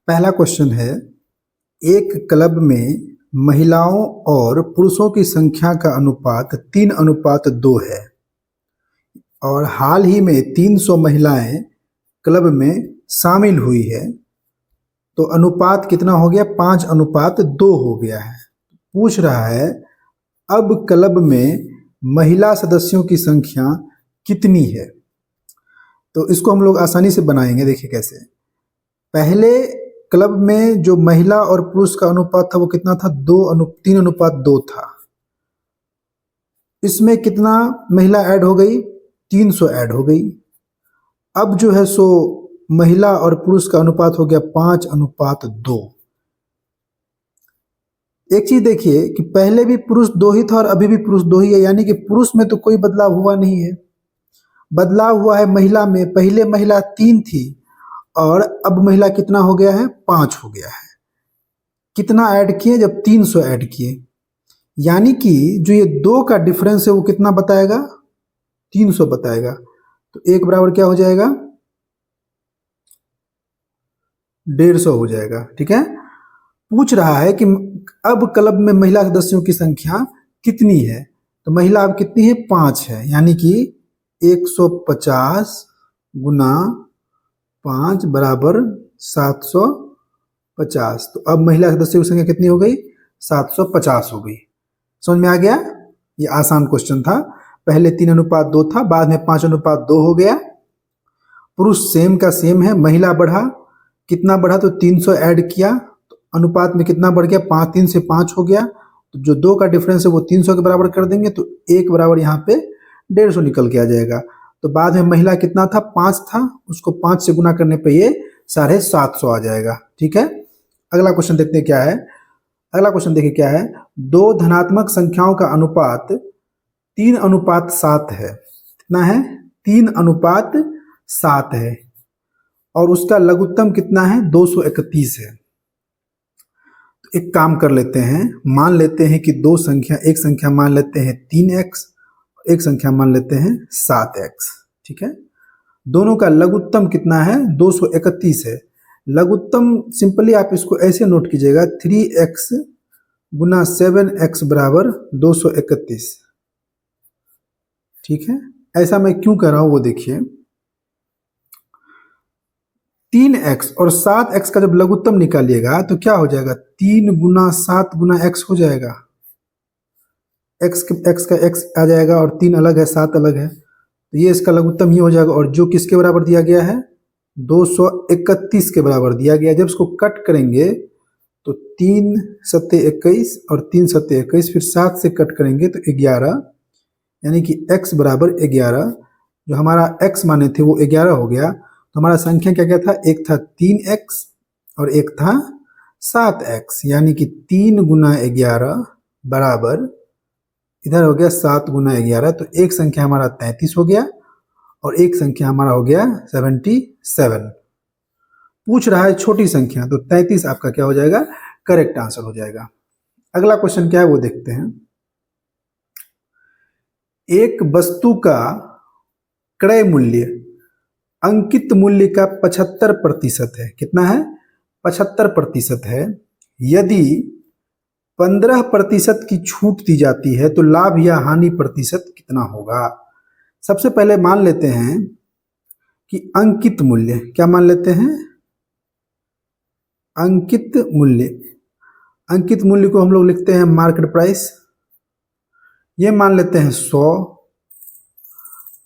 पहला क्वेश्चन है, एक क्लब में महिलाओं और पुरुषों की संख्या का अनुपात 3:2 है और हाल ही में 300 महिलाएं क्लब में शामिल हुई है, तो अनुपात कितना हो गया? 5:2 हो गया है। पूछ रहा है अब क्लब में महिला सदस्यों की संख्या कितनी है। तो इसको हम लोग आसानी से बनाएंगे। देखिए कैसे। पहले क्लब में जो महिला और पुरुष का अनुपात था वो कितना था? 3:2 था। इसमें कितना महिला ऐड हो गई? 300 ऐड हो गई। अब जो है सो महिला और पुरुष का अनुपात हो गया 5:2। एक चीज देखिए कि पहले भी पुरुष 2 ही था और अभी भी पुरुष 2 ही है, यानी कि पुरुष में तो कोई बदलाव हुआ नहीं है। बदलाव हुआ है महिला में। पहले महिला 3 थी और अब महिला कितना हो गया है? 5 हो गया है। कितना ऐड किए? जब 300 ऐड किए, यानी कि जो ये 2 का डिफरेंस है वो कितना बताएगा? 300 बताएगा। तो 1 बराबर क्या हो जाएगा? 150 हो जाएगा। ठीक है। पूछ रहा है कि अब क्लब में महिला सदस्यों की संख्या कितनी है। तो महिला अब कितनी है? 5 है, यानी कि 150 गुना 5 बराबर 750। तो अब महिला सदस्यों की संख्या कितनी हो गई? 750 हो गई। समझ में आ गया? ये आसान क्वेश्चन था। पहले 3:2 था, बाद में 5:2 हो गया। पुरुष सेम का सेम है, महिला बढ़ा। कितना बढ़ा? तो 300 ऐड किया, तो अनुपात में कितना बढ़ गया? 5, 3 से 5 हो गया। तो जो 2 का डिफरेंस है वो 300 के बराबर कर देंगे, तो 1 बराबर यहाँ पे 150 निकल के आ जाएगा। तो बाद में महिला कितना था? 5 था, उसको 5 से गुना करने पे ये 750 आ जाएगा। ठीक है। अगला क्वेश्चन देखते हैं क्या है। अगला क्वेश्चन देखिए क्या है। 2 धनात्मक संख्याओं का अनुपात 3:7 है। कितना है? 3:7 है और उसका लघुत्तम कितना है? 231 है। तो एक काम कर लेते हैं, मान लेते हैं कि एक संख्या मान लेते हैं 3x, एक संख्या मान लेते हैं 7x। ठीक है। दोनों का लघुत्तम कितना है? 231 है। लघुत्तम सिंपली आप इसको ऐसे नोट कीजिएगा, 3x गुना 7x बराबर 231। ठीक है। ऐसा मैं क्यों कर रहा हूं वो देखिए। 3x और 7x का जब लघुत्तम निकालिएगा तो क्या हो जाएगा? 3 गुना 7 गुना x हो जाएगा। x का x आ जाएगा और 3 अलग है, 7 अलग है, तो ये इसका लघुत्तम ही हो जाएगा। और जो किसके बराबर दिया गया है? 231 के बराबर दिया गया। जब इसको कट करेंगे तो 3 सत्ते 21 और 3 सत्ते 21, फिर 7 से कट करेंगे तो 11, यानी कि x बराबर 11। जो हमारा x माने थे वो 11 हो गया। तो हमारा संख्या क्या क्या था? एक था 3x और एक था 7x, यानी कि 3 गुना 11 बराबर इधर हो गया 7 गुना 11। तो एक संख्या हमारा 33 हो गया और एक संख्या हमारा हो गया 77। पूछ रहा है छोटी संख्या, तो 33 आपका क्या हो जाएगा? करेक्ट आंसर हो जाएगा। अगला क्वेश्चन क्या है वो देखते हैं। एक वस्तु का क्रय मूल्य अंकित मूल्य का 75% है। कितना है? 75% है। यदि 15% की छूट दी जाती है तो लाभ या हानि प्रतिशत कितना होगा? सबसे पहले मान लेते हैं कि अंकित मूल्य, क्या मान लेते हैं? अंकित मूल्य। अंकित मूल्य को हम लोग लिखते हैं मार्केट प्राइस। ये मान लेते हैं 100।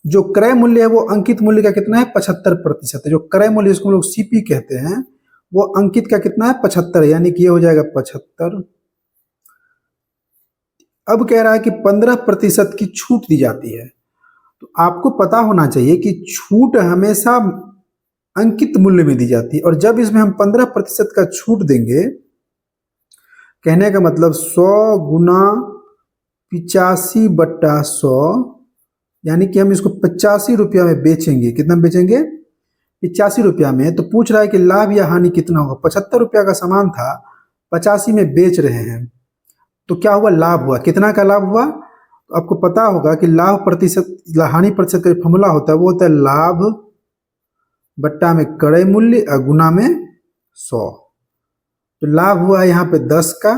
जो क्रय मूल्य है वो अंकित मूल्य का कितना है? 75% है। जो क्रय मूल्य जिसको हम लोग सीपी कहते हैं वो अंकित का कितना है? 75 है, यानी कि ये हो जाएगा 75। अब कह रहा है कि 15% की छूट दी जाती है। तो आपको पता होना चाहिए कि छूट हमेशा अंकित मूल्य में दी जाती है, और जब इसमें हम 15% का छूट देंगे, कहने का मतलब 100 गुना 85/100, यानी कि हम इसको 85 रुपया में बेचेंगे। कितना में बेचेंगे? 85 रुपया में। तो पूछ रहा है कि लाभ या हानि कितना होगा? 75 रुपया का सामान था, 85 में बेच रहे हैं, तो क्या हुआ? लाभ हुआ। कितना का लाभ हुआ? तो आपको पता होगा कि लाभ प्रतिशत, हानि प्रतिशत का फॉर्मूला होता है वो होता है लाभ बट्टा में क्रय मूल्य गुना में 100। तो लाभ हुआ है यहाँ पे 10 का,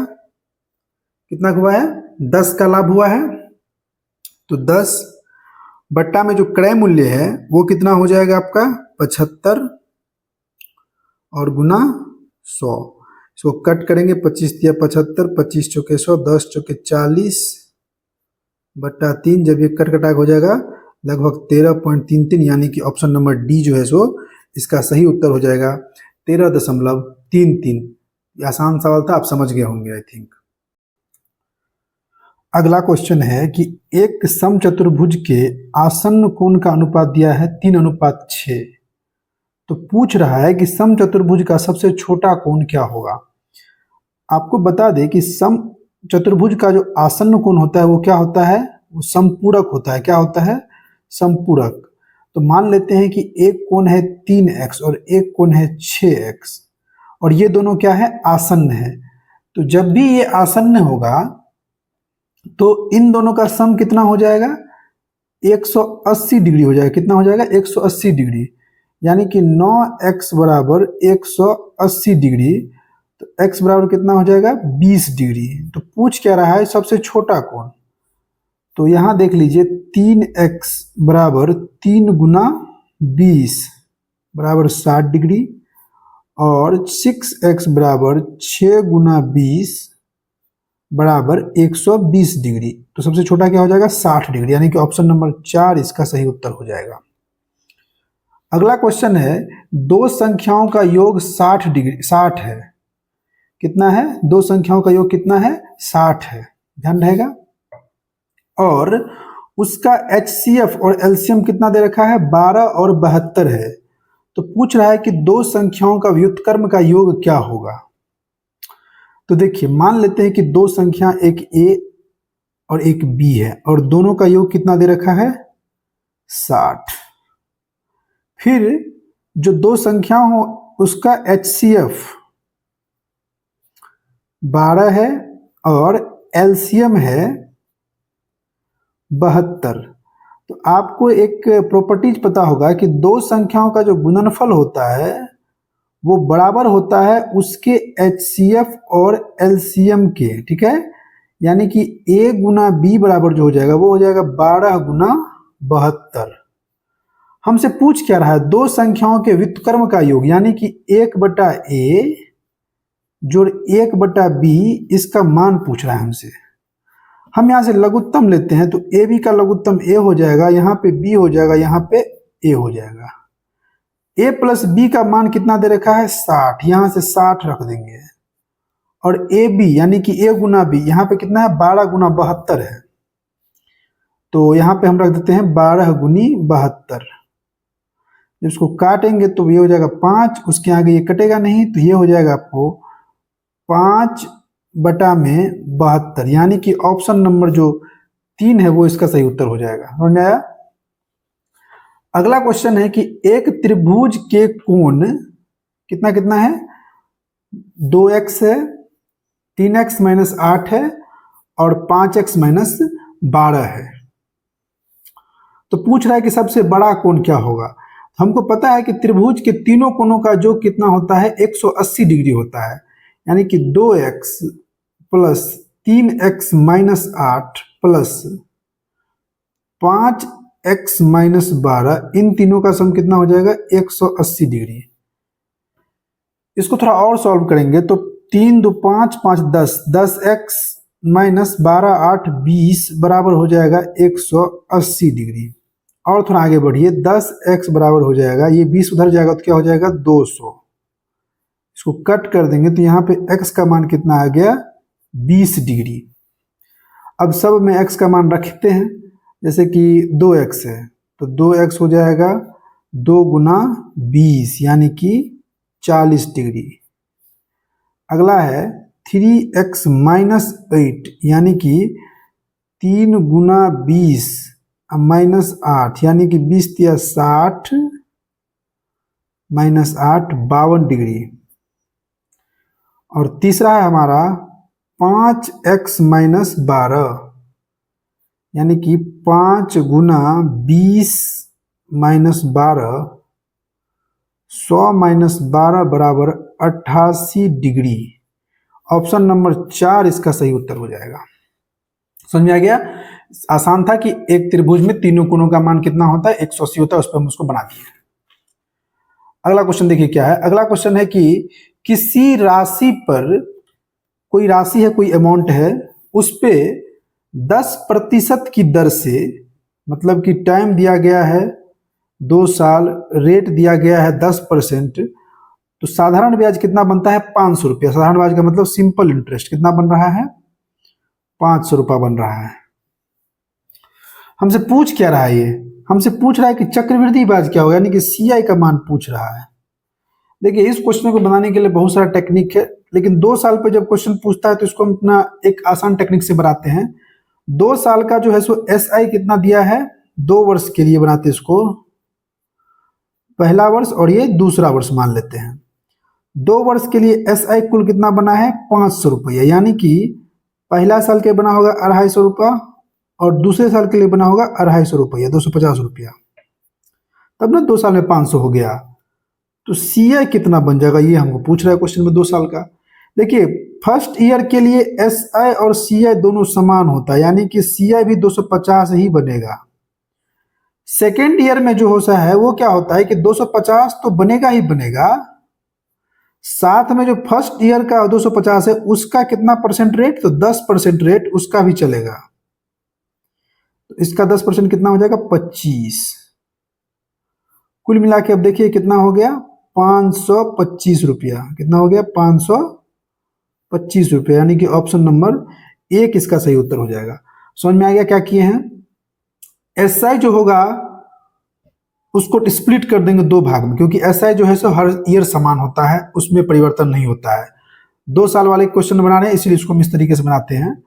कितना हुआ है 10 का लाभ हुआ है। तो 10 बट्टा में जो क्रय मूल्य है वो कितना हो जाएगा आपका 75 और गुना 100। इसको कट करेंगे, 25 दिया 75, 25 चौके 100, 10 चौके 40 बट्टा 3। जब ये कट कटाक हो जाएगा लगभग 13.33, यानी कि ऑप्शन नंबर डी जो है सो इसका सही उत्तर हो जाएगा 13.33। आसान सवाल था, आप समझ गए होंगे आई थिंक। अगला क्वेश्चन है कि एक समचतुर्भुज के आसन्न कोण का अनुपात दिया है 3:6। तो पूछ रहा है कि समचतुर्भुज का सबसे छोटा कोण क्या होगा। आपको बता दें कि समचतुर्भुज का जो आसन्न कोण होता है वो क्या होता है, वो समपूरक होता है। क्या होता है, समपूरक। तो मान लेते हैं कि एक कोण है 3x और एक कोण है 6x, और ये दोनों क्या है, आसन्न है। तो जब भी ये आसन्न होगा तो इन दोनों का सम कितना हो जाएगा, 180 डिग्री हो जाएगा। कितना हो जाएगा, 180 डिग्री, यानी कि 9x बराबर 180 डिग्री। तो x बराबर कितना हो जाएगा, 20 डिग्री। तो पूछ क्या रहा है, सबसे छोटा कोण। तो यहां देख लीजिए 3x बराबर 3 गुना 20 बराबर 60 डिग्री, और 6x बराबर 6 गुना 20 बराबर 120 डिग्री। तो सबसे छोटा क्या हो जाएगा, 60 डिग्री, यानी कि ऑप्शन नंबर 4 इसका सही उत्तर हो जाएगा। अगला क्वेश्चन है, दो संख्याओं का योग 60 है। कितना है, दो संख्याओं का योग कितना है, 60 है, ध्यान रहेगा। और उसका HCF और LCM कितना दे रखा है, 12 और 72 है। तो पूछ रहा है कि दो संख्याओं का व्युत्क्रम का योग क्या होगा। तो देखिए, मान लेते हैं कि दो संख्या, एक A और एक B है, और दोनों का योग कितना दे रखा है, 60। फिर जो दो संख्या हो उसका HCF 12 है और LCM है 72। तो आपको एक प्रॉपर्टीज पता होगा कि दो संख्याओं का जो गुणनफल होता है वो बराबर होता है उसके HCF और LCM के, ठीक है। यानी कि A गुना B बराबर जो हो जाएगा वो हो जाएगा 12 गुना 72। हमसे पूछ क्या रहा है, दो संख्याओं के व्युत्क्रम का योग, यानी कि 1/A जोड़ 1/B, इसका मान पूछ रहा है हमसे। हम यहां से लघुत्तम लेते हैं, तो AB का लघुत्तम A हो जाएगा, यहाँ पे B हो जाएगा, यहाँ पे A हो जाएगा। A प्लस B का मान कितना दे रखा है, 60, यहां से 60 रख देंगे। और AB यानी कि A गुना B यहाँ पे कितना है, 12 गुना 72 है। तो यहाँ पे हम रख देते हैं 12 गुनी 72। जब इसको काटेंगे तो ये हो जाएगा 5, उसके आगे ये कटेगा नहीं, तो ये हो जाएगा आपको 5/72, यानी कि ऑप्शन नंबर जो 3 है वो इसका सही उत्तर हो जाएगा। समझ में आया। अगला क्वेश्चन है कि एक त्रिभुज के कोण कितना कितना है, 2x है, 3x माइनस 8 है और 5x माइनस 12 है। तो पूछ रहा है कि सबसे बड़ा कोण क्या होगा। हमको पता है कि त्रिभुज के तीनों कोणों का जो कितना होता है, 180 डिग्री होता है। यानी कि 2x plus 3x minus 8 plus 5x minus 12, इन तीनों का सम कितना हो जाएगा, 180 डिग्री। इसको थोड़ा और सॉल्व करेंगे तो 3 2 5 5 10, 10x माइनस 12 8 20 बराबर हो जाएगा 180 डिग्री। और थोड़ा आगे बढ़िए, 10x बराबर हो जाएगा, ये 20 उधर जाएगा तो क्या हो जाएगा, 200। इसको कट कर देंगे तो यहाँ पे x का मान कितना आ गया, 20 डिग्री। अब सब में x का मान रखते हैं, जैसे कि 2x है तो 2x हो जाएगा 2 गुना 20 यानी कि 40 डिग्री। अगला है 3x माइनस 8 यानी कि 3 गुना 20 माइनस 8 यानी कि 20 या 60 माइनस 8 52 डिग्री। और तीसरा है हमारा 5x माइनस 12 यानी कि 5 गुना 20 माइनस 12, 100 माइनस 12 बराबर 88 डिग्री। ऑप्शन नंबर 4 इसका सही उत्तर हो जाएगा। समझ में आ गया? आसान था कि एक त्रिभुज में तीनों कोणों का मान कितना होता है, 180 होता है, उस पर हम उसको बना दिए। अगला क्वेश्चन देखिए क्या है। अगला क्वेश्चन है कि किसी राशि पर, कोई राशि है, कोई अमाउंट है, उस पे 10% की दर से, मतलब कि टाइम दिया गया है 2 साल, रेट दिया गया है 10%, तो साधारण ब्याज कितना बनता है, 500 रुपया। साधारण ब्याज का मतलब सिंपल इंटरेस्ट कितना बन रहा है, 500 रुपया बन रहा है। हमसे पूछ क्या रहा है ये, हमसे पूछ रहा है कि चक्रवृद्धि ब्याज क्या होगा, यानी कि सीआई का मान पूछ रहा है। देखिए इस क्वेश्चन को बनाने के लिए बहुत सारा टेक्निक है, लेकिन 2 साल पे जब क्वेश्चन पूछता है तो इसको हम अपना एक आसान टेक्निक से बनाते हैं। 2 साल का जो है सो एसआई कितना दिया है, 2 वर्ष के लिए बनाते हैं इसको, पहला वर्ष और ये दूसरा वर्ष मान लेते हैं। 2 वर्ष के लिए एसआई कुल कितना बना है, 500 रुपया, यानी कि पहला साल के बना होगा 250 रुपया और दूसरे साल के लिए बना होगा 250 रुपया, 250 रुपया, तब ना 2 साल में 500 हो गया। तो सीआई कितना बन जाएगा, ये हमको पूछ रहा है क्वेश्चन में 2 साल का। देखिए फर्स्ट ईयर के लिए एसआई और सीआई दोनों समान होता है, यानी कि सीआई भी 250 ही बनेगा। सेकेंड ईयर में जो होता है वो क्या होता है कि 250 तो बनेगा ही बनेगा, साथ में जो फर्स्ट ईयर का 250 है उसका कितना परसेंट रेट, तो 10% रेट उसका भी चलेगा। तो इसका 10% कितना हो जाएगा, 25। कुल मिला के अब देखिए कितना हो गया, 525 रुपया। कितना हो गया, 525 रुपया, यानी कि ऑप्शन नंबर 1 इसका सही उत्तर हो जाएगा। समझ में आ गया क्या किए हैं। एसआई जो होगा उसको स्प्लिट कर देंगे 2 भाग में, क्योंकि एसआई जो है सो हर ईयर समान होता है, उसमें परिवर्तन नहीं होता है। 2 साल वाले क्वेश्चन बना रहे हैं इसलिए इसको हम इस तरीके से बनाते हैं।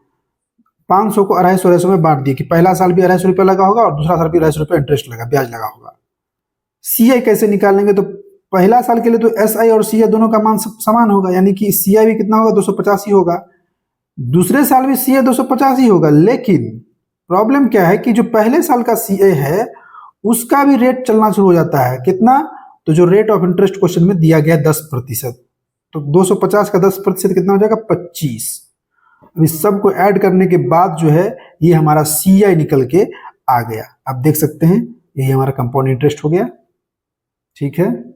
500 को 250 में बांट दिए कि पहला साल भी 250 रुपया लगा होगा और दूसरा साल भी 250 रुपया इंटरेस्ट लगा, ब्याज लगा होगा। सीआई कैसे निकालेंगे, तो पहला साल के लिए तो एसआई और सीआई दोनों का मान समान होगा, यानी कि सीआई भी कितना होगा, 250 ही होगा। दूसरे साल भी सीआई 250 ही होगा, लेकिन प्रॉब्लम क्या है कि जो पहले साल का सीआई है उसका भी रेट चलना शुरू हो जाता है। कितना, तो जो रेट ऑफ इंटरेस्ट क्वेश्चन में दिया गया 10%, तो 250 का 10% कितना हो जाएगा, 25। अब इस सब को ऐड करने के बाद जो है ये हमारा सीआई निकल के आ गया। आप देख सकते हैं यही हमारा कंपाउंड इंटरेस्ट हो गया। ठीक है।